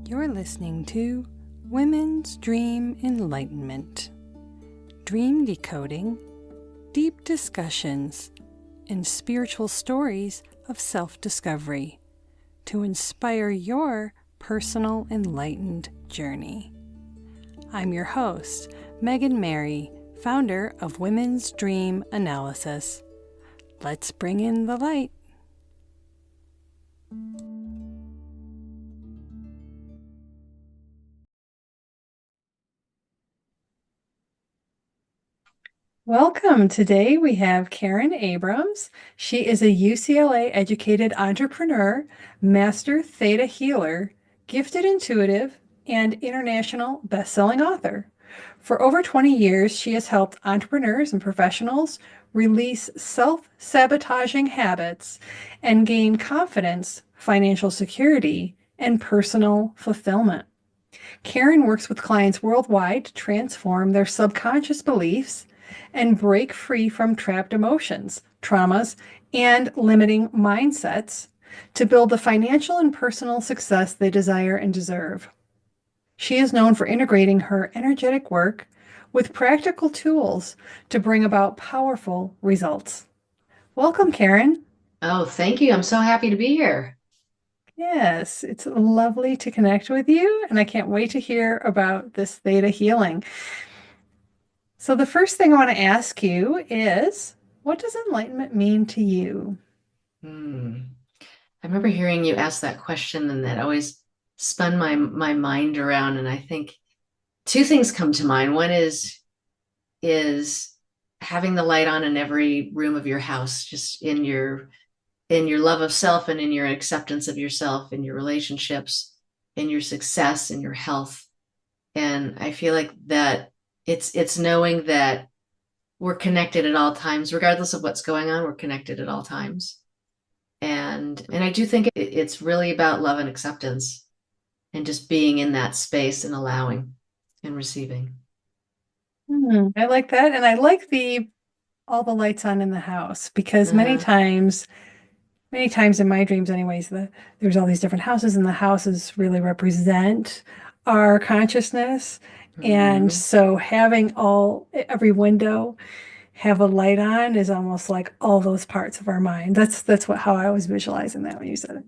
You're listening to Women's Dream Enlightenment, dream decoding, deep discussions, and spiritual stories of self-discovery to inspire your personal enlightened journey. I'm your host, Megan Mary, founder of Women's Dream Analysis. Let's bring in the light. Welcome. Today we have Karen Abrams. She is a UCLA-educated entrepreneur, master Theta healer, gifted intuitive, and international best-selling author. For over 20 years, she has helped entrepreneurs and professionals release self-sabotaging habits and gain confidence, financial security, and personal fulfillment. Karen works with clients worldwide to transform their subconscious beliefs and break free from trapped emotions, traumas, and limiting mindsets to build the financial and personal success they desire and deserve. She is known for integrating her energetic work with practical tools to bring about powerful results. Welcome, Karen. Oh, thank you. I'm so happy to be here. Yes, it's lovely to connect with you, and I can't wait to hear about this Theta healing. So the first thing I want to ask you is, what does enlightenment mean to you? I remember hearing you ask that question, and that always spun my mind around. And I think two things come to mind. One is having the light on in every room of your house, just in your love of self and in your acceptance of yourself, in your relationships, in your success, in your health. And I feel like that it's knowing that we're connected at all times, regardless of what's going on, we're connected at all times. And I do think it's really about love and acceptance and just being in that space and allowing and receiving. I like that. And I like the all the lights on in the house because Uh-huh. many times in my dreams anyways, there's all these different houses and the houses really represent our consciousness. And Hmm. so having every window have a light on is almost like all those parts of our mind. That's how I was visualizing that when you said it.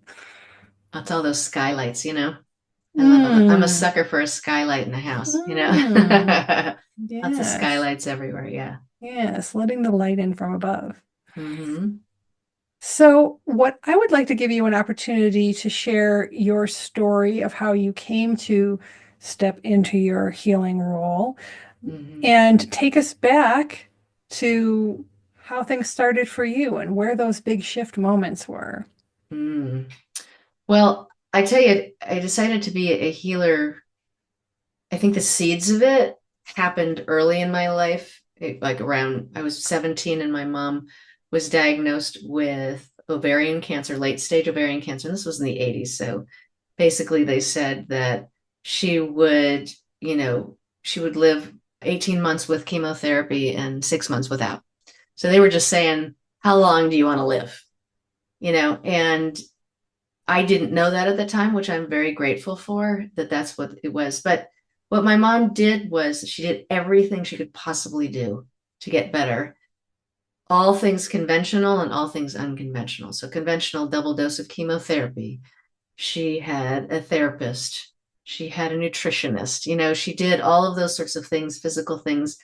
That's all those skylights. I'm a Mm. sucker for a skylight in the house, Mm. Lots of Yes. skylights everywhere. Yeah. Yes, letting the light in from above. Hmm. So, what I would like to give you an opportunity to share your story of how you came to step into your healing role Hmm. and take us back to how things started for you and where those big shift moments were. Mm. Well, I tell you, I decided to be a healer. I think the seeds of it happened early in my life, like around I was 17 and my mom was diagnosed with ovarian cancer, late stage ovarian cancer. And this was in the 80s. So basically they said that she would, she would live 18 months with chemotherapy and 6 months without. So they were just saying, how long do you want to live? And I didn't know that at the time, which I'm very grateful for, that that's what it was. But what my mom did was she did everything she could possibly do to get better. All things conventional and all things unconventional. So conventional, double dose of chemotherapy. She had a therapist. She had a nutritionist. She did all of those sorts of things, physical things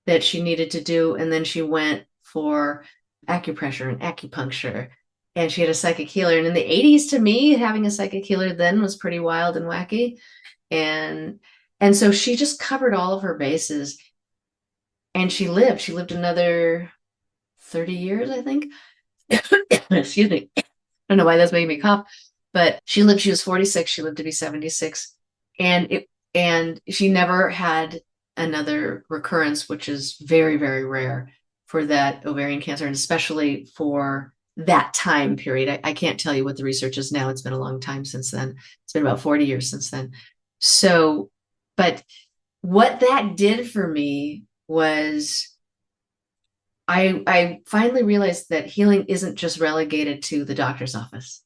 that she needed to do. And then she went for acupressure and acupuncture. And she had a psychic healer. And in the 80s, to me, having a psychic healer then was pretty wild and wacky. And and so she just covered all of her bases, and she lived another 30 years, I think. Excuse me. I don't know why that's making me cough, but she was 46, she lived to be 76. And she never had another recurrence, which is very, very rare for that ovarian cancer, and especially for that time period. I can't tell you what the research is now. It's been a long time since then. It's been about 40 years since then. So, but what that did for me was I finally realized that healing isn't just relegated to the doctor's office.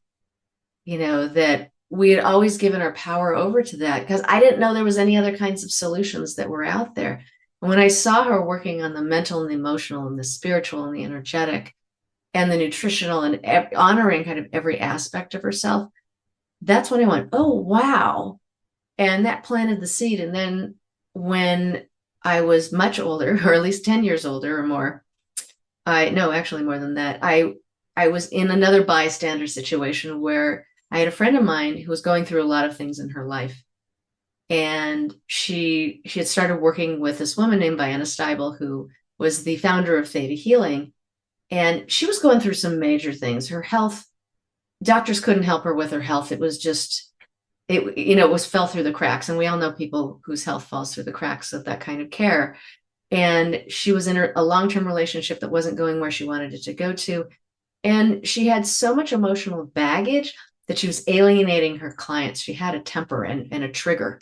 That we had always given our power over to that because I didn't know there was any other kinds of solutions that were out there. And when I saw her working on the mental and the emotional and the spiritual and the energetic and the nutritional and honoring kind of every aspect of herself, that's when I went, oh, wow. And that planted the seed. And then when I was much older, or at least 10 years older or more, no, actually more than that. I was in another bystander situation where I had a friend of mine who was going through a lot of things in her life. And she had started working with this woman named Diana Steibel, who was the founder of Theta Healing. And she was going through some major things. Her health, doctors couldn't help her with her health. It was just, it was fell through the cracks. And we all know people whose health falls through the cracks of that kind of care. And she was in a long-term relationship that wasn't going where she wanted it to go to. And she had so much emotional baggage that she was alienating her clients. She had a temper and a trigger.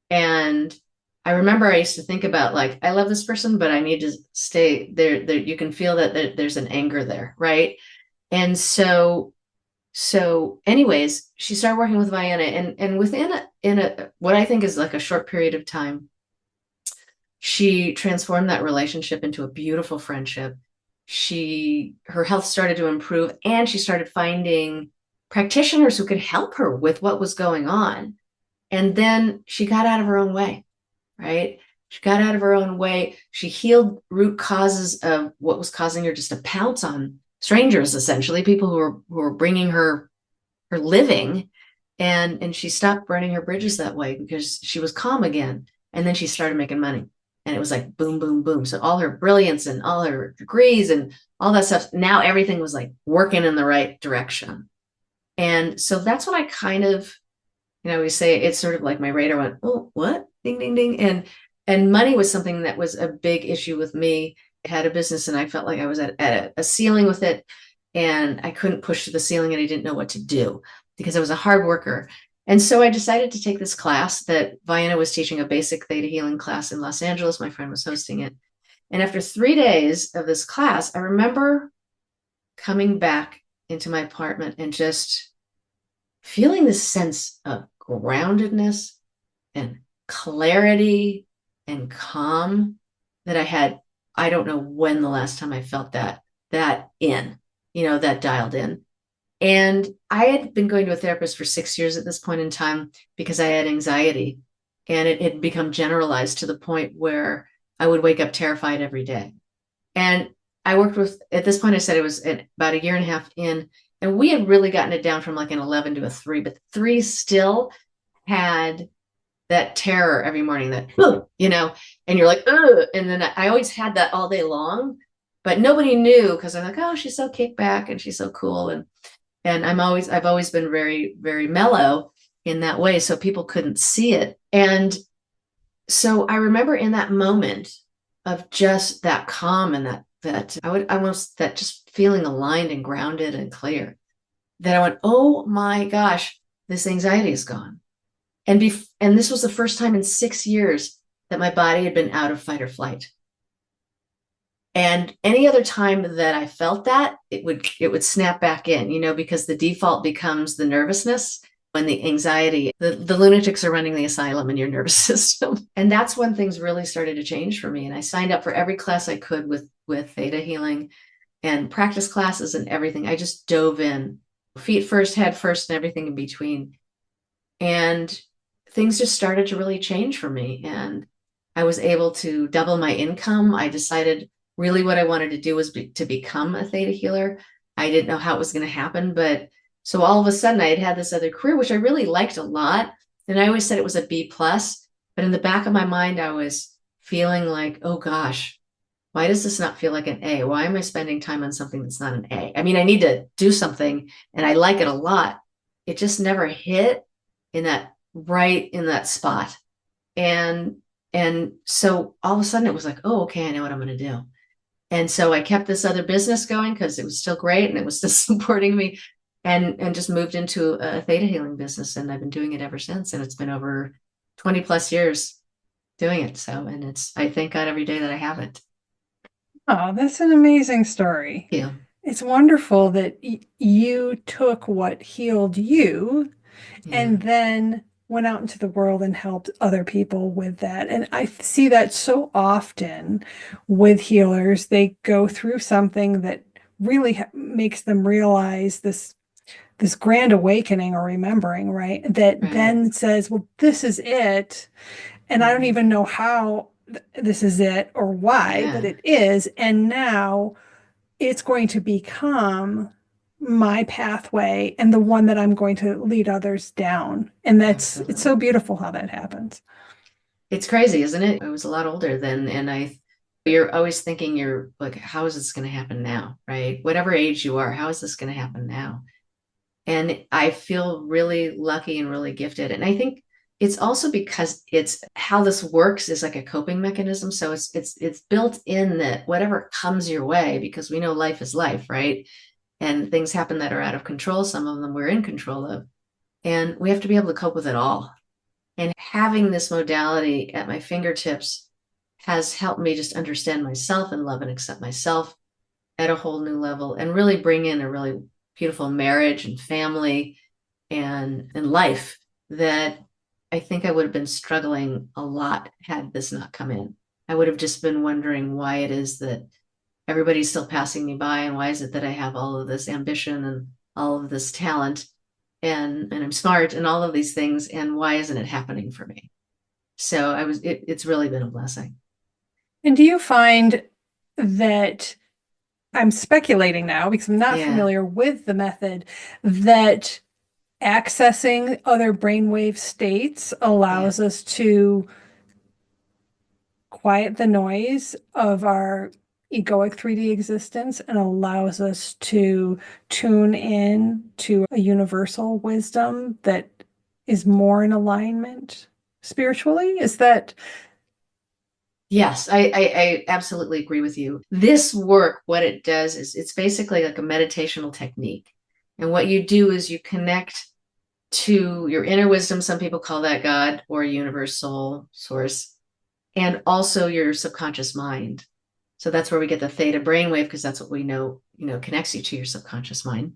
And I remember I used to think about, like, I love this person, but I need to stay there. You can feel that there's an anger there, right? And so anyways, she started working with Vienna, and within in a what I think is like a short period of time, she transformed that relationship into a beautiful friendship. Her health started to improve, and she started finding practitioners who could help her with what was going on. And then she got out of her own way, right? She got out of her own way. She healed root causes of what was causing her just to pounce on strangers, essentially people who were bringing her living, and she stopped burning her bridges that way because she was calm again. And then she started making money, and it was like boom, boom, boom. So all her brilliance and all her degrees and all that stuff, now everything was like working in the right direction. And so that's when I kind of, we say it's sort of like my radar went, oh, what? Ding, ding, ding. And money was something that was a big issue with me. I had a business and I felt like I was at a ceiling with it, and I couldn't push to the ceiling, and I didn't know what to do because I was a hard worker. And so I decided to take this class that Vienna was teaching, a basic theta healing class in Los Angeles. My friend was hosting it. And after 3 days of this class, I remember coming back into my apartment and just feeling this sense of groundedness and clarity and calm that I don't know when the last time I felt that that dialed in. And I had been going to a therapist for 6 years at this point in time because I had anxiety, and it had become generalized to the point where I would wake up terrified every day. And I worked with, at this point, I said it was about a year and a half in, and we had really gotten it down from like an 11 to a 3, but 3 still had that terror every morning that, and you're like, ugh. And then I always had that all day long, but nobody knew because I'm like, oh, she's so kickback and she's so cool. And I've always been very, very mellow in that way. So people couldn't see it. And so I remember in that moment of just that calm and that I would almost, that just feeling aligned and grounded and clear, that I went, oh my gosh, this anxiety is gone. And this was the first time in 6 years that my body had been out of fight or flight. And any other time that I felt that, it would snap back in, because the default becomes the nervousness when the anxiety, the lunatics are running the asylum in your nervous system. And that's when things really started to change for me. And I signed up for every class I could with Theta Healing and practice classes and everything. I just dove in, feet first, head first, and everything in between. And things just started to really change for me. And I was able to double my income. I decided really what I wanted to do was to become a theta healer. I didn't know how it was going to happen, but so all of a sudden I had this other career, which I really liked a lot. And I always said it was a B plus, but in the back of my mind, I was feeling like, oh gosh, why does this not feel like an A? Why am I spending time on something that's not an A? I mean, I need to do something and I like it a lot. It just never hit right in that spot. And so all of a sudden it was like, oh, okay, I know what I'm going to do. And so I kept this other business going because it was still great and it was still supporting me, and just moved into a theta healing business. And I've been doing it ever since. And it's been over 20 plus years doing it. So, and I thank God every day that I have it. Oh, that's an amazing story. Yeah. It's wonderful that you took what healed you Yeah. and then went out into the world and helped other people with that. And I see that so often with healers. They go through something that really makes them realize this grand awakening or remembering, right? That Right. then says, well, this is it. And I don't Hmm. even know how this is it or why, but Yeah. it is. And now it's going to become my pathway and the one that I'm going to lead others down. And it's so Absolutely. beautiful how that happens. It's crazy, isn't it? I was a lot older then, and you're always thinking you're like, how is this going to happen now? Right? Whatever age you are, how is this going to happen now? And I feel really lucky and really gifted. And I think it's also because it's how this works is like a coping mechanism. So it's built in that whatever comes your way, because we know life is life, right? And things happen that are out of control. Some of them we're in control of. And we have to be able to cope with it all. And having this modality at my fingertips has helped me just understand myself and love and accept myself at a whole new level and really bring in a really beautiful marriage and family and life that I think I would have been struggling a lot had this not come in. I would have just been wondering why it is that everybody's still passing me by and why is it that I have all of this ambition and all of this talent and I'm smart and all of these things and why isn't it happening for me? So it's really been a blessing. And do you find that I'm speculating now because I'm not Yeah, familiar with the method that accessing other brainwave states yeah. allows us to quiet the noise of our egoic 3D existence and allows us to tune in to a universal wisdom that is more in alignment spiritually. Is that Yes, I absolutely agree with you. This work, what it does is it's basically like a meditational technique. And what you do is you connect to your inner wisdom. Some people call that God or universe, soul, source, and also your subconscious mind. So that's where we get the theta brainwave, because that's what we know, connects you to your subconscious mind.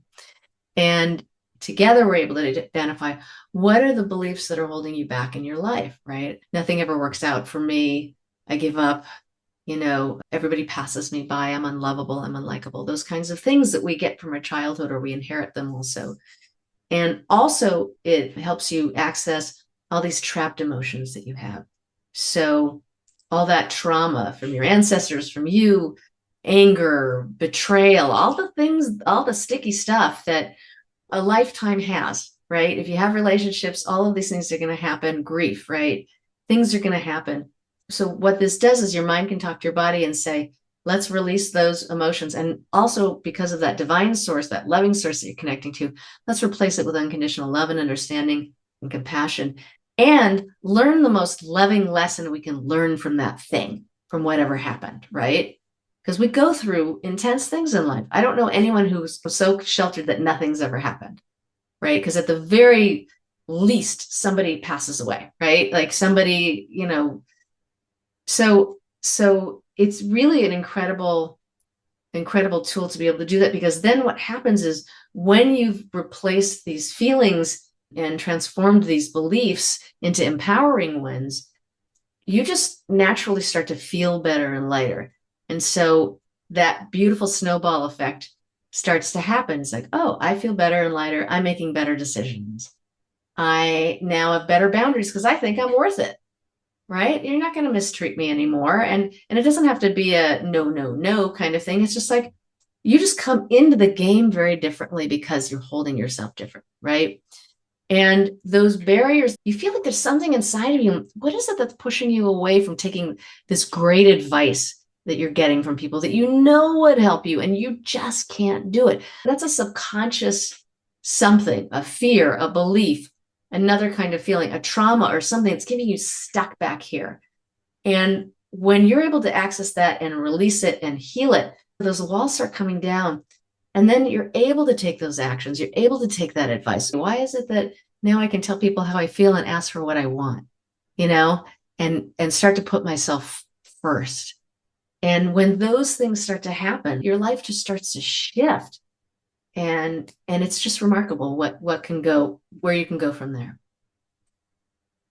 And together we're able to identify what are the beliefs that are holding you back in your life, right? Nothing ever works out for me. I give up. Everybody passes me by. I'm unlovable. I'm unlikable. Those kinds of things that we get from our childhood or we inherit them also. And also, it helps you access all these trapped emotions that you have. So, all that trauma from your ancestors, from you, anger, betrayal, all the things, all the sticky stuff that a lifetime has, right? If you have relationships, all of these things are going to happen, grief, right? Things are going to happen. So, what this does is your mind can talk to your body and say, let's release those emotions. And also, because of that divine source, that loving source that you're connecting to, let's replace it with unconditional love and understanding and compassion and learn the most loving lesson we can learn from that thing, from whatever happened, right? Because we go through intense things in life. I don't know anyone who's so sheltered that nothing's ever happened, right? Because at the very least, somebody passes away, right? Like somebody, so it's really an incredible tool to be able to do that, because then what happens is when you've replaced these feelings and transformed these beliefs into empowering ones, you just naturally start to feel better and lighter. And so that beautiful snowball effect starts to happen. It's like, oh, I feel better and lighter. I'm making better decisions. I now have better boundaries because I think I'm worth it, right? You're not going to mistreat me anymore. And it doesn't have to be a no, no, no kind of thing. It's just like you just come into the game very differently because you're holding yourself different, right? And those barriers, you feel like there's something inside of you. What is it that's pushing you away from taking this great advice that you're getting from people that you know would help you and you just can't do it? That's a subconscious something, a fear, a belief, another kind of feeling, a trauma or something that's keeping you stuck back here. And when you're able to access that and release it and heal it, those walls start coming down. And then you're able to take those actions. You're able to take that advice. Why is it that now I can tell people how I feel and ask for what I want, you know, and start to put myself first. And when those things start to happen, your life just starts to shift. And it's just remarkable what can go, where you can go from there.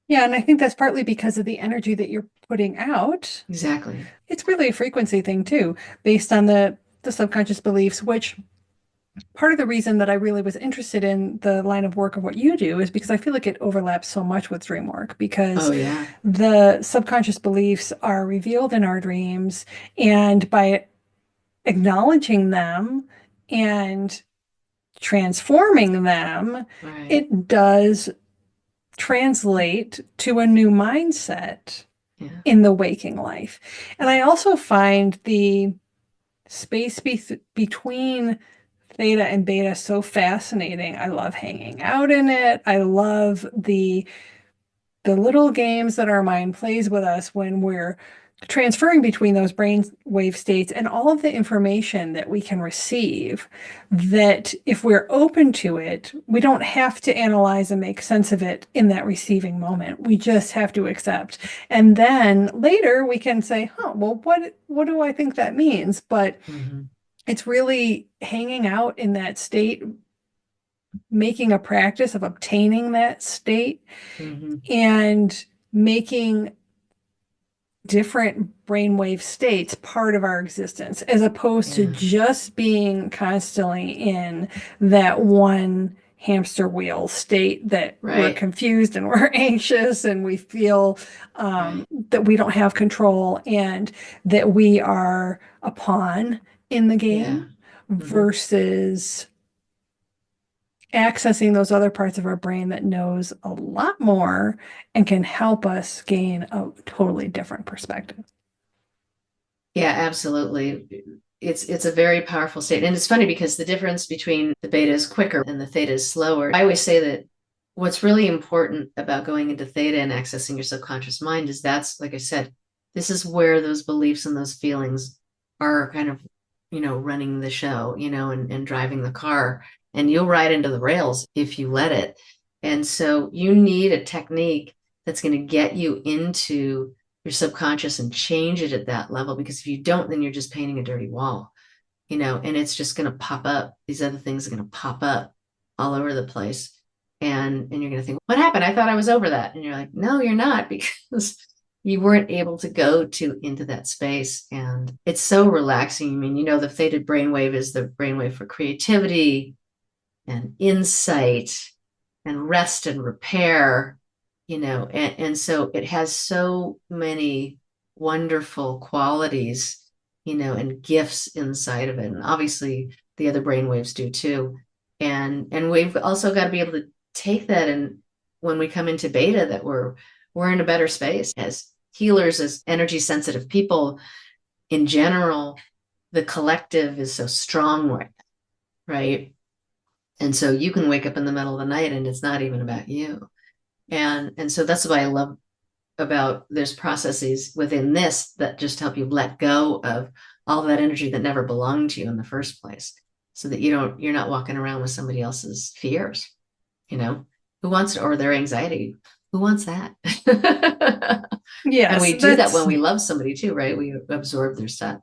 Yeah, and I think that's partly because of the energy that you're putting out. Exactly. It's really a frequency thing too, based on the subconscious beliefs, which part of the reason that I really was interested in the line of work of what you do is because I feel like it overlaps so much with dream work because Oh yeah. the subconscious beliefs are revealed in our dreams, and by acknowledging them and transforming them, Right. it does translate to a new mindset Yeah. in the waking life. And I also find the space between theta and beta so fascinating. I love hanging out in it. I love the little games that our mind plays with us when we're transferring between those brain wave states and all of the information that we can receive, that if we're open to it, we don't have to analyze and make sense of it in that receiving moment. We just have to accept. And then later we can say, huh, well, what do I think that means? But Hmm. it's really hanging out in that state, making a practice of obtaining that state Hmm. and making different brainwave states part of our existence, as opposed to Yeah. just being constantly in that one hamster wheel state that we're Right. confused and we're anxious and we feel Right. that we don't have control and that we are a pawn in the Yeah. game Hmm. versus accessing those other parts of our brain that knows a lot more and can help us gain a totally different perspective. Yeah, absolutely. It's a very powerful state. And it's funny because the difference between the beta is quicker and the theta is slower. I always say that what's really important about going into theta and accessing your subconscious mind is that's, like I said, this is where those beliefs and those feelings are kind of, running the show, and driving the car. And you'll ride into the rails if you let it. And so you need a technique that's going to get you into your subconscious and change it at that level, because if you don't, then you're just painting a dirty wall, and it's just going to pop up. These other things are going to pop up all over the place, and you're going to think, what happened? I thought I was over that. And you're like, no, you're not, because you weren't able to go to into that space. And it's so relaxing. I mean, the theta brainwave is the brainwave for creativity and insight and rest and repair, and so it has so many wonderful qualities, and gifts inside of it. And obviously the other brainwaves do too. And we've also got to be able to take that, and when we come into beta, that we're in a better space as healers, as energy sensitive people in general. The collective is so strong, right? And so you can wake up in the middle of the night and it's not even about you. And so that's what I love about there's processes within this that just help you let go of all that energy that never belonged to you in the first place. So that you're not walking around with somebody else's fears, you know, who wants or their anxiety. Who wants that? And Yes, we do that when that's we love somebody too, right? We absorb their stuff.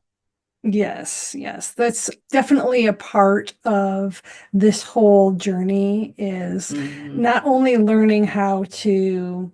yes. That's definitely a part of this whole journey is Hmm. not only learning how to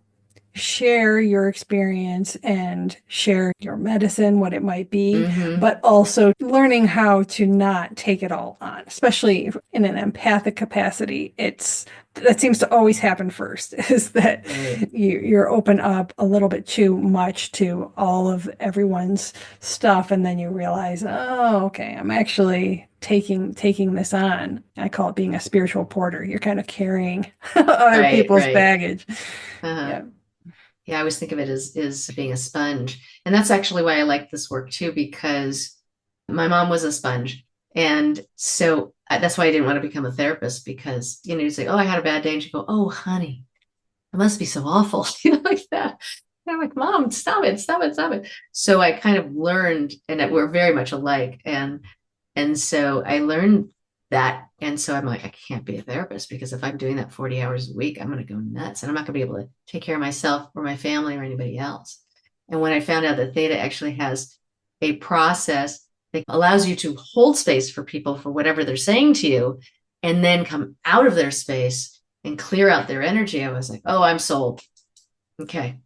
share your experience and share your medicine, what it might be, Hmm. but also learning how to not take it all on, especially in an empathic capacity. It's that seems to always happen first, is that Right. you're open up a little bit too much to all of everyone's stuff, and then you realize, oh, okay, I'm actually taking this on. I call it being a spiritual porter. You're kind of carrying other Right. people's Right. baggage. Uh-huh. Yeah. Yeah, I always think of it as being a sponge. And that's actually why I like this work too, because my mom was a sponge. And so that's why I didn't want to become a therapist, because, you say, oh, I had a bad day. And she go, oh, honey, it must be so awful, like that. And I'm like, Mom, stop it, stop it, stop it. So I kind of learned, and that we're very much alike. And so I learned that. And so I'm like, I can't be a therapist, because if I'm doing that 40 hours a week, I'm going to go nuts and I'm not going to be able to take care of myself or my family or anybody else. And when I found out that Theta actually has a process It allows you to hold space for people for whatever they're saying to you, and then come out of their space and clear out their energy. I was like, oh, I'm sold. Okay.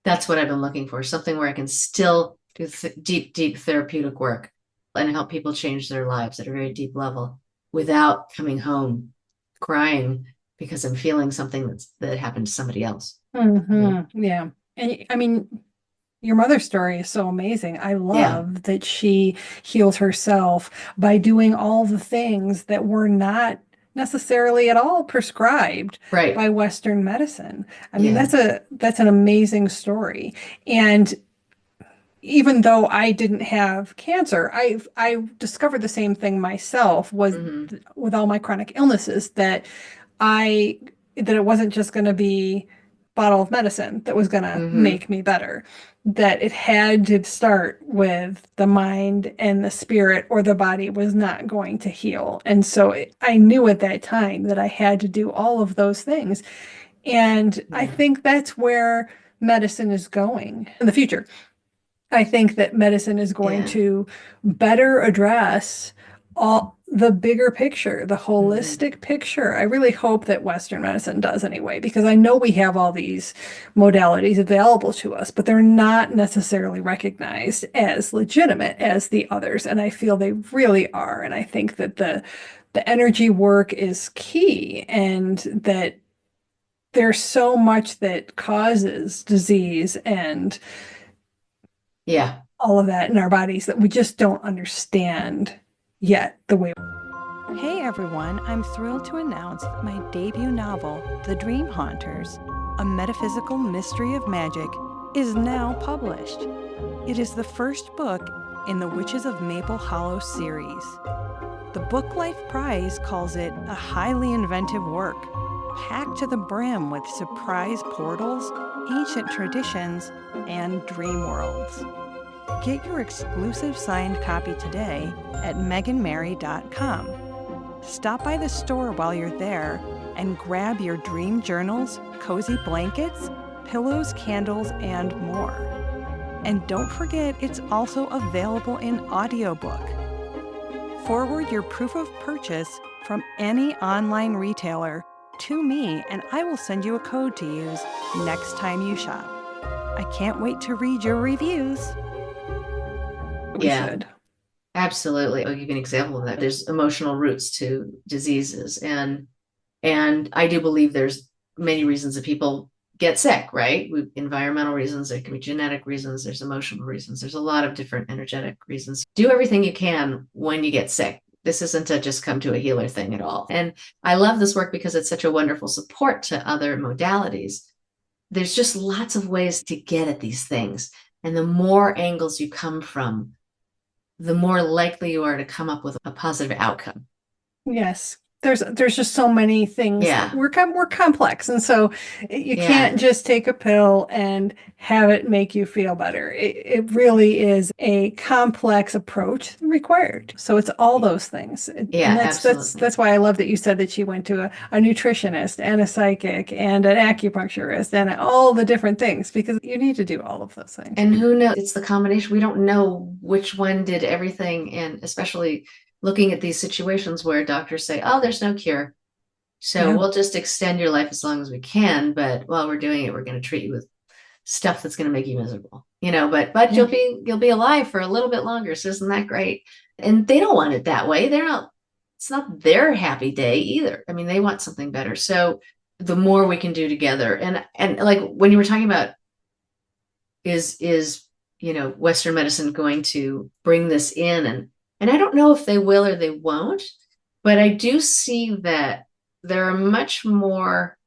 That's what I've been looking for. Something where I can still do deep therapeutic work and help people change their lives at a very deep level without coming home crying because I'm feeling something that happened to somebody else. Yeah. And I mean, your mother's story is so amazing. I Yeah. love that she healed herself by doing all the things that were not necessarily at all prescribed Right. by Western medicine. I mean, Yeah. that's an amazing story. And even though I didn't have cancer, I discovered the same thing myself was Mm-hmm. with all my chronic illnesses I that it wasn't just going to be bottle of medicine that was going to Mm-hmm. make me better, that it had to start with the mind and the spirit, or the body was not going to heal. And so I knew at that time that I had to do all of those things. And I Yeah. think that's where medicine is going in the future. I think that medicine is going Yeah. to better address all the bigger picture, the Mm-hmm. holistic picture. I really hope that Western medicine does anyway, because I know we have all these modalities available to us, but they're not necessarily recognized as legitimate as the others. And I feel they really are. And I think that the energy work is key, and that there's so much that causes disease and Yeah. all of that in our bodies that we just don't understand yet the way. Hey everyone, I'm thrilled to announce that my debut novel, The Dream Haunters, a metaphysical mystery of magic, is now published. It is the first book in the Witches of Maple Hollow series. The Book Life Prize calls it a highly inventive work, packed to the brim with surprise portals, ancient traditions, and dream worlds. Get your exclusive signed copy today at meganmary.com. Stop by the store while you're there and grab your dream journals, cozy blankets, pillows, candles, and more. And don't forget, it's also available in audiobook. Forward your proof of purchase from any online retailer to me, and I will send you a code to use next time you shop. I can't wait to read your reviews. We Yeah. should. Absolutely. I'll give you an example of that. There's emotional roots to diseases, and I do believe there's many reasons that people get sick, right? Environmental reasons, there can be genetic reasons, there's emotional reasons, there's a lot of different energetic reasons. Do everything you can when you get sick. This isn't a just come to a healer thing at all. And I love this work because it's such a wonderful support to other modalities. There's just lots of ways to get at these things. And the more angles you come from, the more likely you are to come up with a positive outcome. Yes. There's just so many things that Yeah. we're complex, and so you Yeah. can't just take a pill and have it make you feel better. It really is a complex approach required. So it's all those things. And Yeah, absolutely. that's why I love that you said that she went to a nutritionist and a psychic and an acupuncturist and all the different things, because you need to do all of those things. And who knows? It's the combination. We don't know which one did everything. And especially looking at these situations where doctors say, oh, there's no cure. So Yeah. we'll just extend your life as long as we can. But while we're doing it, we're going to treat you with stuff that's going to make you miserable, but Yeah. you'll be alive for a little bit longer. So isn't that great? And they don't want it that way. It's not their happy day either. I mean, they want something better. So the more we can do together, and like when you were talking about is Western medicine going to bring this in, and I don't know if they will or they won't, but I do see that there are much more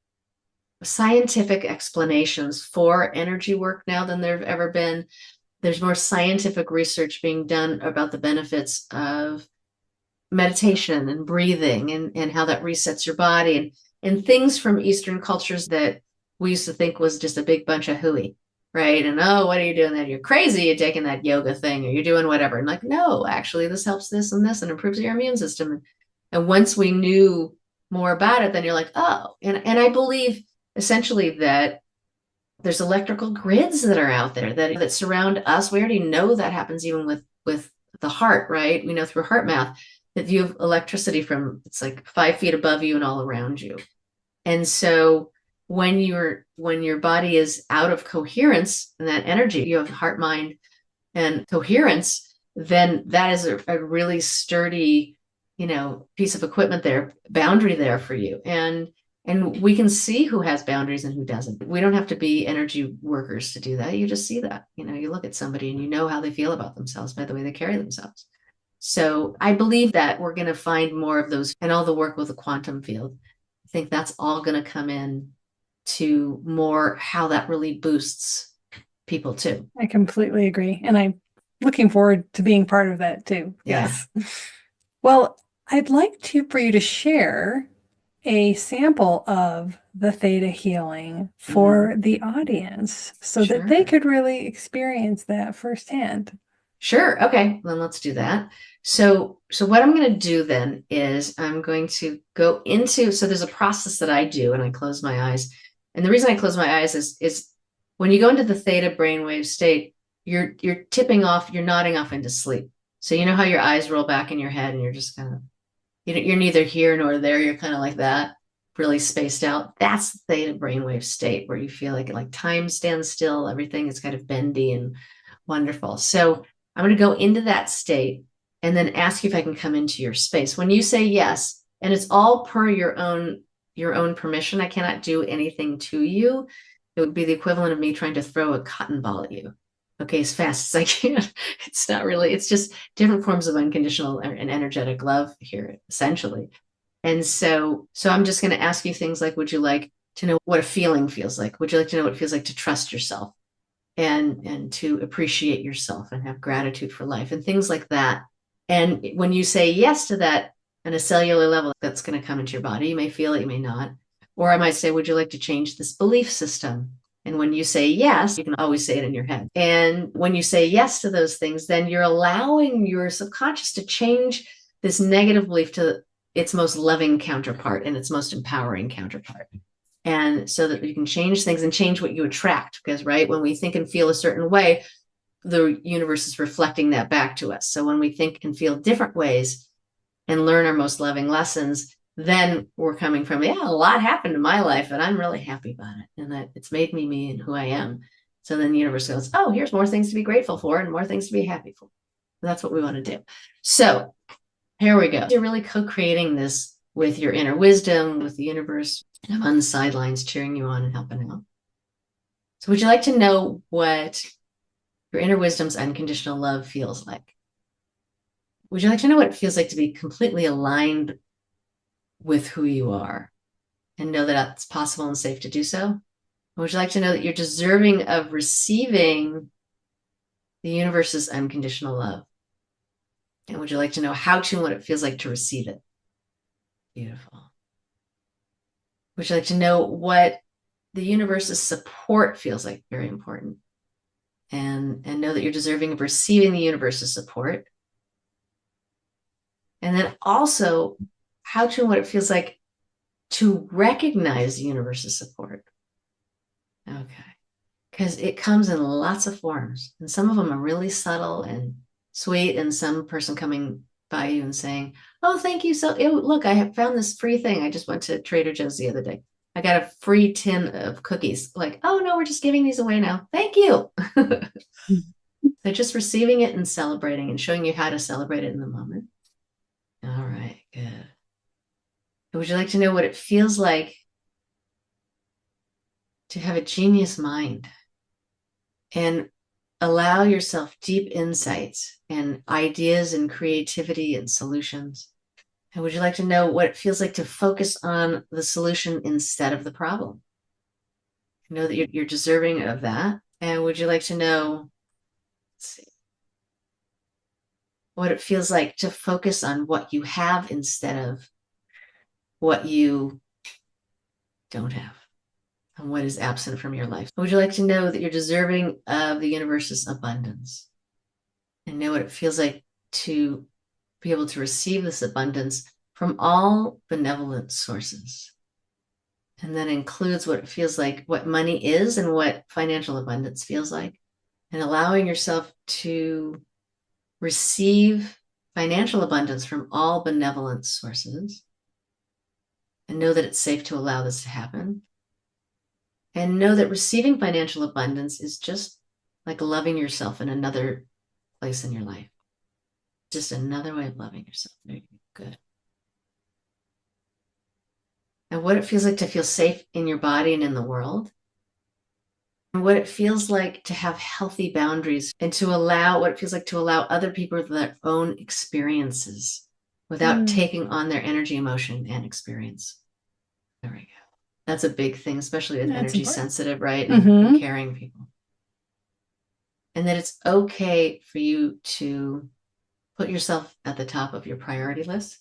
scientific explanations for energy work now than there have ever been. There's more scientific research being done about the benefits of meditation and breathing, and how that resets your body, and things from Eastern cultures that we used to think was just a big bunch of hooey, right? And oh, what are you doing? That you're crazy. You're taking that yoga thing, or you're doing whatever. And like, no, actually, this helps this and this, and improves your immune system. And once we knew more about it, then you're like, oh, and I believe essentially that there's electrical grids that are out there that surround us. We already know that happens even with the heart, right? We know through heart math that you have electricity from, it's like 5 feet above you and all around you. And so when your body is out of coherence and that energy, you have heart, mind, and coherence, then that is a really sturdy, piece of equipment there, boundary there for you. And we can see who has boundaries and who doesn't. We don't have to be energy workers to do that. You just see that. You look at somebody and you know how they feel about themselves by the way they carry themselves. So I believe that we're going to find more of those, and all the work with the quantum field. I think that's all going to come in to more how that really boosts people too. I completely agree. And I'm looking forward to being part of that too. Yeah. Yes. Well, I'd like for you to share a sample of the theta healing for the audience so that they Sure. could really experience that firsthand. Sure. Okay. Then let's do that. So what I'm going to do then is I'm going to go into, so there's a process that I do and I close my eyes. And the reason I close my eyes is when you go into the theta brainwave state, you're tipping off, you're nodding off into sleep. So you know how your eyes roll back in your head and you're just kind of, you're neither here nor there. You're kind of like that, really spaced out. That's the theta brainwave state where you feel like time stands still. Everything is kind of bendy and wonderful. So I'm going to go into that state and then ask you if I can come into your space. When you say yes, and it's all per your own permission, I cannot do anything to you. It would be the equivalent of me trying to throw a cotton ball at you. Okay, as fast as I can. It's not really, it's just different forms of unconditional and energetic love here, essentially. And so I'm just going to ask you things like, would you like to know what a feeling feels like? Would you like to know what it feels like to trust yourself? And to appreciate yourself and have gratitude for life and things like that. And when you say yes to that on a cellular level, that's going to come into your body. You may feel it, you may not. Or I might say, would you like to change this belief system? And when you say yes, you can always say it in your head. And when you say yes to those things, then you're allowing your subconscious to change this negative belief to its most loving counterpart and its most empowering counterpart. And so that you can change things and change what you attract. Because, right, when we think and feel a certain way, the universe is reflecting that back to us. So when we think and feel different ways and learn our most loving lessons, then we're coming from, yeah, a lot happened in my life and I'm really happy about it. And that it's made me and who I am. So then the universe goes, oh, here's more things to be grateful for and more things to be happy for. That's what we want to do. So here we go. You're really co-creating this with your inner wisdom, with the universe, on the sidelines cheering you on and helping out. So would you like to know what your inner wisdom's unconditional love feels like? Would you like to know what it feels like to be completely aligned with who you are and know that that's possible and safe to do so? Or would you like to know that you're deserving of receiving the universe's unconditional love? And would you like to know how to and what it feels like to receive it? Beautiful. Would you like to know what the universe's support feels like? Very important. And know that you're deserving of receiving the universe's support. And then also how to and what it feels like to recognize the universe's support. Okay. Because it comes in lots of forms. And some of them are really subtle and sweet. And some person coming by you and saying, oh, thank you. So look, I have found this free thing. I just went to Trader Joe's the other day. I got a free tin of cookies. Like, oh no, we're just giving these away now. Thank you. So just receiving it and celebrating and showing you how to celebrate it in the moment. All right, good. Would you like to know what it feels like to have a genius mind and allow yourself deep insights and ideas and creativity and solutions? And would you like to know what it feels like to focus on the solution instead of the problem? Know that you're deserving of that. And would you like to know, let's see, what it feels like to focus on what you have instead of what you don't have and what is absent from your life? Would you like to know that you're deserving of the universe's abundance and know what it feels like to be able to receive this abundance from all benevolent sources? And that includes what it feels like, what money is and what financial abundance feels like, and allowing yourself to receive financial abundance from all benevolent sources, and know that it's safe to allow this to happen. And know that receiving financial abundance is just like loving yourself in another place in your life. Just another way of loving yourself. Very good. And what it feels like to feel safe in your body and in the world. And what it feels like to have healthy boundaries and to allow what it feels like to allow other people their own experiences without taking on their energy, emotion, and experience. There we go. That's a big thing, especially with That's energy important. sensitive, right? And Mm-hmm. caring people. And that it's okay for you to put yourself at the top of your priority list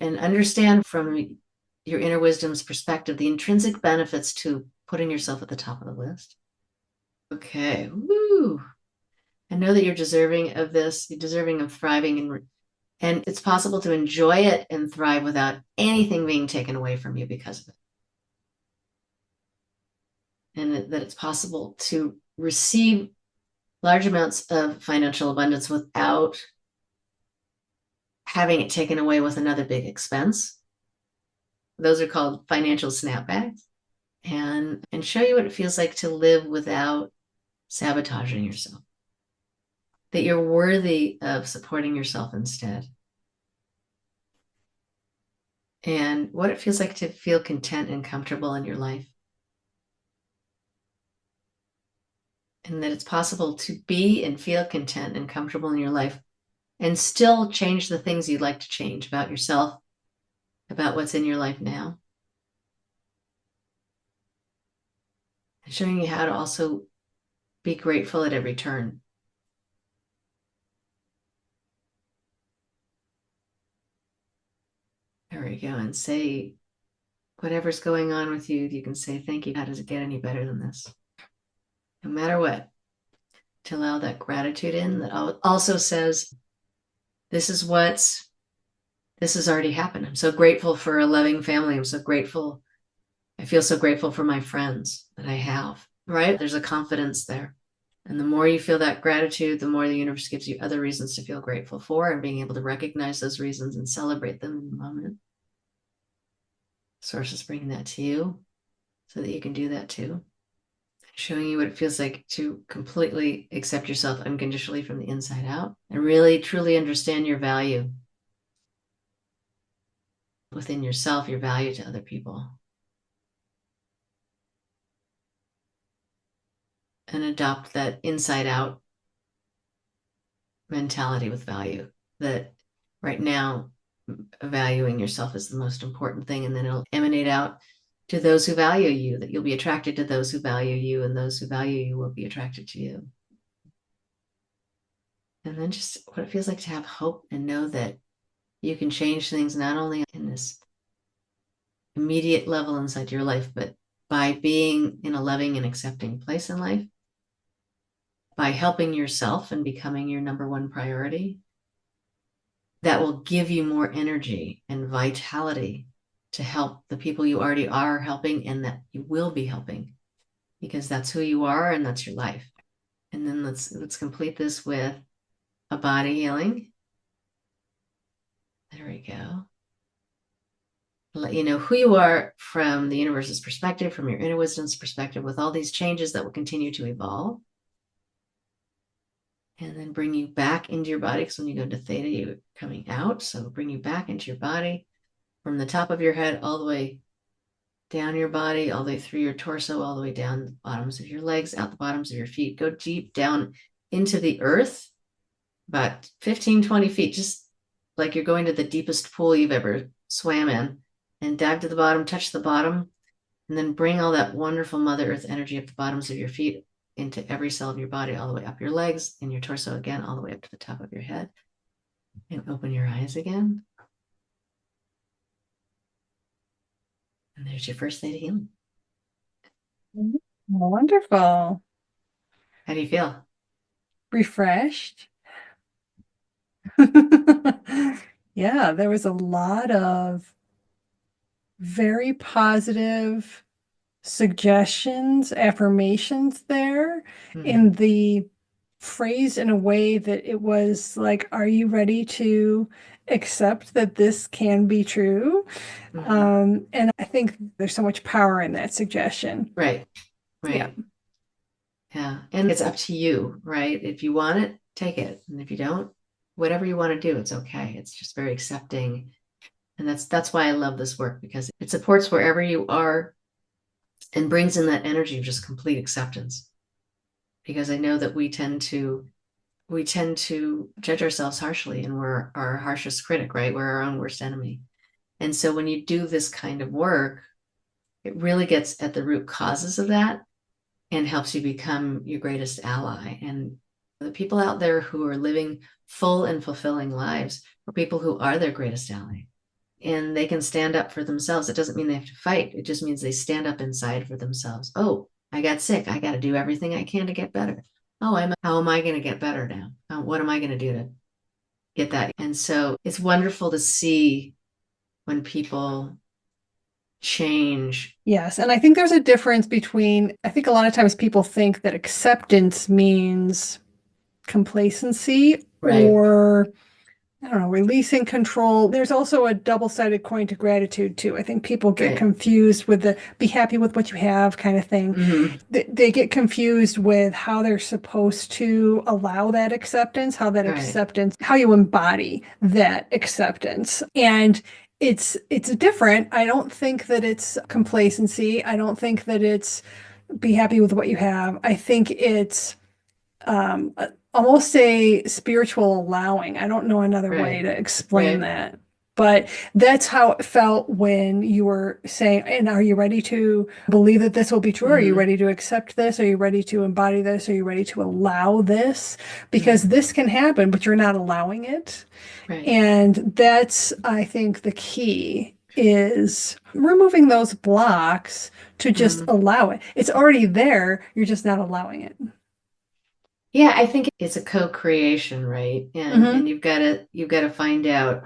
and understand from your inner wisdom's perspective the intrinsic benefits to putting yourself at the top of the list. Okay. Woo. I know that you're deserving of this. You're deserving of thriving, and it's possible to enjoy it and thrive without anything being taken away from you because of it. And that it's possible to receive large amounts of financial abundance without having it taken away with another big expense. Those are called financial snapbacks. And show you what it feels like to live without sabotaging yourself. That you're worthy of supporting yourself instead. And what it feels like to feel content and comfortable in your life. And that it's possible to be and feel content and comfortable in your life and still change the things you'd like to change about yourself, about what's in your life now. And showing you how to also be grateful at every turn. There we go. And say, whatever's going on with you, you can say, thank you. How does it get any better than this? No matter what, to allow that gratitude in that also says, this has already happened. I'm so grateful for a loving family. I'm so grateful. I feel so grateful for my friends that I have, right? There's a confidence there. And the more you feel that gratitude, the more the universe gives you other reasons to feel grateful for, and being able to recognize those reasons and celebrate them in the moment. Source is bringing that to you so that you can do that too. Showing you what it feels like to completely accept yourself unconditionally from the inside out and really truly understand your value within yourself, your value to other people, and adopt that inside out mentality with value. That right now, valuing yourself is the most important thing, and then it'll emanate out to those who value you, that you'll be attracted to those who value you, and those who value you will be attracted to you. And then just what it feels like to have hope and know that you can change things not only in this immediate level inside your life, but by being in a loving and accepting place in life, by helping yourself and becoming your number one priority, that will give you more energy and vitality to help the people you already are helping and that you will be helping, because that's who you are and that's your life. And then let's complete this with a body healing. There we go. Let you know who you are from the universe's perspective, from your inner wisdom's perspective, with all these changes that will continue to evolve. And then bring you back into your body, because when you go to Theta, you're coming out. So bring you back into your body from the top of your head all the way down your body, all the way through your torso, all the way down the bottoms of your legs, out the bottoms of your feet. Go deep down into the earth, about 15, 20 feet, just like you're going to the deepest pool you've ever swam in, and dive to the bottom, touch the bottom, and then bring all that wonderful Mother Earth energy up the bottoms of your feet into every cell of your body, all the way up your legs and your torso again, all the way up to the top of your head. And open your eyes again. And there's your first Theta healing. Wonderful. How do you feel? Refreshed. Yeah, there was a lot of very positive suggestions, affirmations there in Mm-hmm. the phrased in a way that it was like, are you ready to accept that this can be true? Mhm. And I think there's so much power in that suggestion. Right, Yeah. right. Yeah. And it's up to you, right? If you want it, take it. And if you don't, whatever you want to do, it's okay. It's just very accepting. And that's why I love this work, because it supports wherever you are and brings in that energy of just complete acceptance. Because I know that we tend to judge ourselves harshly, and we're our harshest critic, right? We're our own worst enemy. And so when you do this kind of work, it really gets at the root causes of that and helps you become your greatest ally. And the people out there who are living full and fulfilling lives are people who are their greatest ally. And they can stand up for themselves. It doesn't mean they have to fight. It just means they stand up inside for themselves. Oh, I got sick. I got to do everything I can to get better. Oh, how am I going to get better now? What am I going to do to get that? And so it's wonderful to see when people change. Yes. And I think there's a difference between, I think a lot of times people think that acceptance means complacency Right, or I don't know, releasing control. There's also a double-sided coin to gratitude too. I think people get right. confused with the be happy with what you have kind of thing. Hmm. They get confused with how they're supposed to allow that acceptance, how that Right, acceptance, how you embody that acceptance. And it's different. I don't think that it's complacency. I don't think that it's be happy with what you have. I think it's um, almost a spiritual allowing. I don't know another way right, to explain right. that. But that's how it felt when you were saying, and are you ready to believe that this will be true? Are you Hmm. ready to accept this? Are you ready to embody this? Are you ready to allow this? Because Hmm. this can happen, but you're not allowing it. Right. And that's, I think, the key is removing those blocks to just Hmm. allow it. It's already there, you're just not allowing it. Yeah, I think it's a co-creation, right? And Hmm. you've got to find out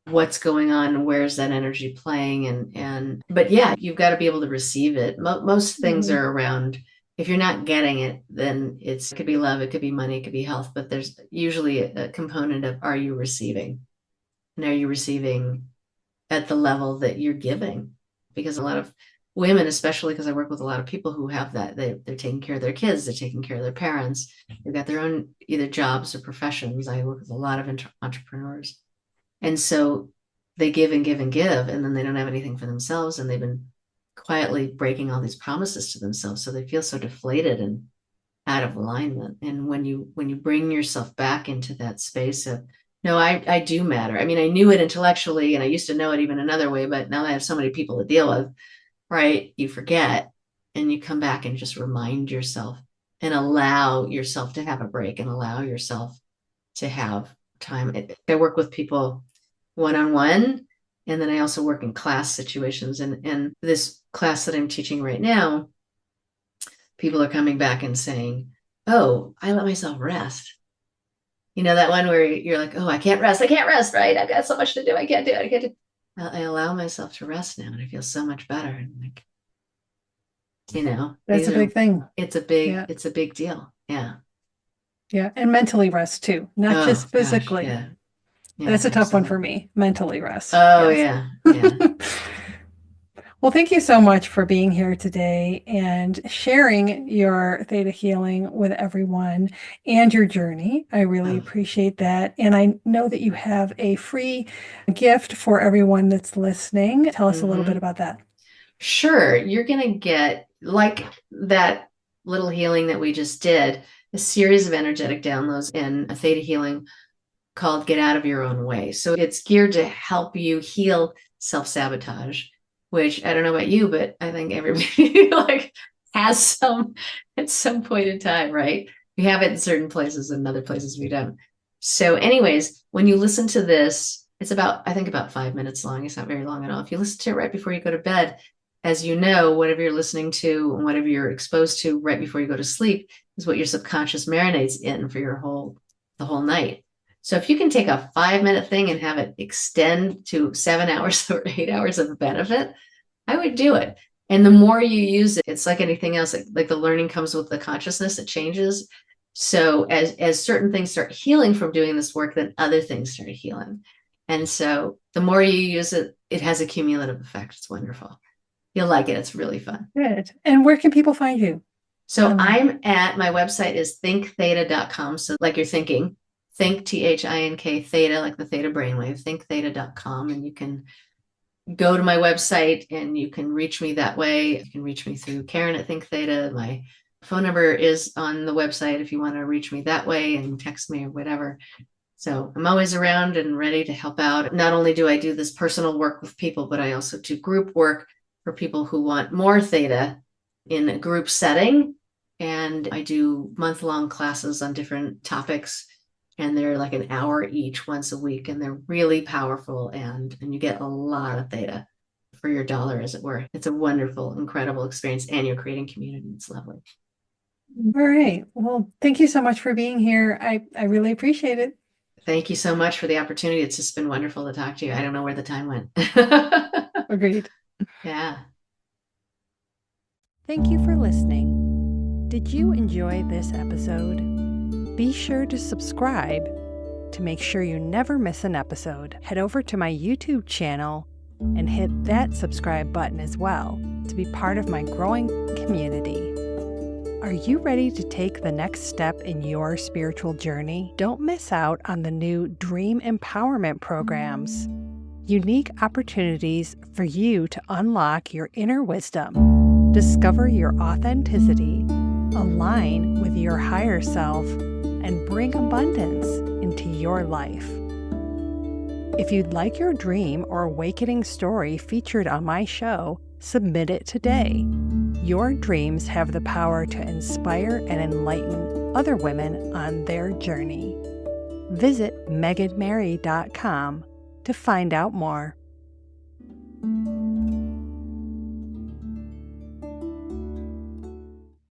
what's going on and where's that energy playing, and but yeah, you've got to be able to receive it. Most things Hmm. are around, if you're not getting it, then it could be love, it could be money, it could be health, but there's usually a component of, are you receiving? And are you receiving at the level that you're giving? Because a lot of women, especially because I work with a lot of people who have that, they're taking care of their kids, they're taking care of their parents, they've got their own either jobs or professions. I work with a lot of entrepreneurs. And so they give and give and give, and then they don't have anything for themselves. And they've been quietly breaking all these promises to themselves. So they feel so deflated and out of alignment. And when you bring yourself back into that space of, no, I do matter. I mean, I knew it intellectually and I used to know it even another way, but now that I have so many people to deal with, right? You forget, and you come back and just remind yourself and allow yourself to have a break and allow yourself to have time. I work with people one on one, and then I also work in class situations. And this class that I'm teaching right now, people are coming back and saying, "Oh, I let myself rest." You know, that one where you're like, "Oh, I can't rest, right? I've got so much to do. I can't do it. I can't do." I allow myself to rest now, and I feel so much better. And like, That's these a are, big thing. it's a big, Yeah. it's a big deal. Yeah. Yeah. And mentally rest too, not Oh just gosh, physically. yeah, yeah, That's a tough one for absolutely. me. Mentally rest. Oh Yes. yeah, yeah. Well, thank you so much for being here today and sharing your theta healing with everyone and your journey. I really Oh. appreciate that. And I know that you have a free gift for everyone that's listening. Tell us a little bit Hmm. about that. Sure, you're gonna get, like that little healing that we just did, a series of energetic downloads in a theta healing called Get Out of Your Own Way. So it's geared to help you heal self-sabotage, which I don't know about you, but I think everybody like has some at some point in time, right? We have it in certain places and other places we don't. So, anyways, when you listen to this, it's about, I think, about 5 minutes long. It's not very long at all. If you listen to it right before you go to bed, as you know, whatever you're listening to and whatever you're exposed to right before you go to sleep is what your subconscious marinates in for the whole night. So if you can take a 5 minute thing and have it extend to 7 hours or 8 hours of benefit, I would do it. And the more you use it, it's like anything else, like the learning comes with the consciousness, it changes. So as certain things start healing from doing this work, then other things start healing. And so the more you use it, it has a cumulative effect. It's wonderful. You'll like it. It's really fun. Good. And where can people find you So online? I'm at, my website is thinktheta.com. So like you're thinking, think THINK theta, like the theta brainwave, thinktheta.com. And you can go to my website and you can reach me that way. You can reach me through Karen at Think Theta. My phone number is on the website if you want to reach me that way and text me or whatever. So I'm always around and ready to help out. Not only do I do this personal work with people, but I also do group work for people who want more theta in a group setting. And I do month-long classes on different topics, and they're like an hour each once a week, and they're really powerful, and you get a lot of theta for your dollar, as it were. It's a wonderful, incredible experience, and you're creating community. It's lovely. All right. Well, thank you so much for being here. I really appreciate it. Thank you so much for the opportunity. It's just been wonderful to talk to you. I don't know where the time went. Agreed. Yeah. Thank you for listening. Did you enjoy this episode? Be sure to subscribe to make sure you never miss an episode. Head over to my YouTube channel and hit that subscribe button as well to be part of my growing community. Are you ready to take the next step in your spiritual journey? Don't miss out on the new Dream Empowerment programs. Unique opportunities for you to unlock your inner wisdom, discover your authenticity, align with your higher self, and bring abundance into your life. If you'd like your dream or awakening story featured on my show, submit it today. Your dreams have the power to inspire and enlighten other women on their journey. Visit meganmary.com to find out more.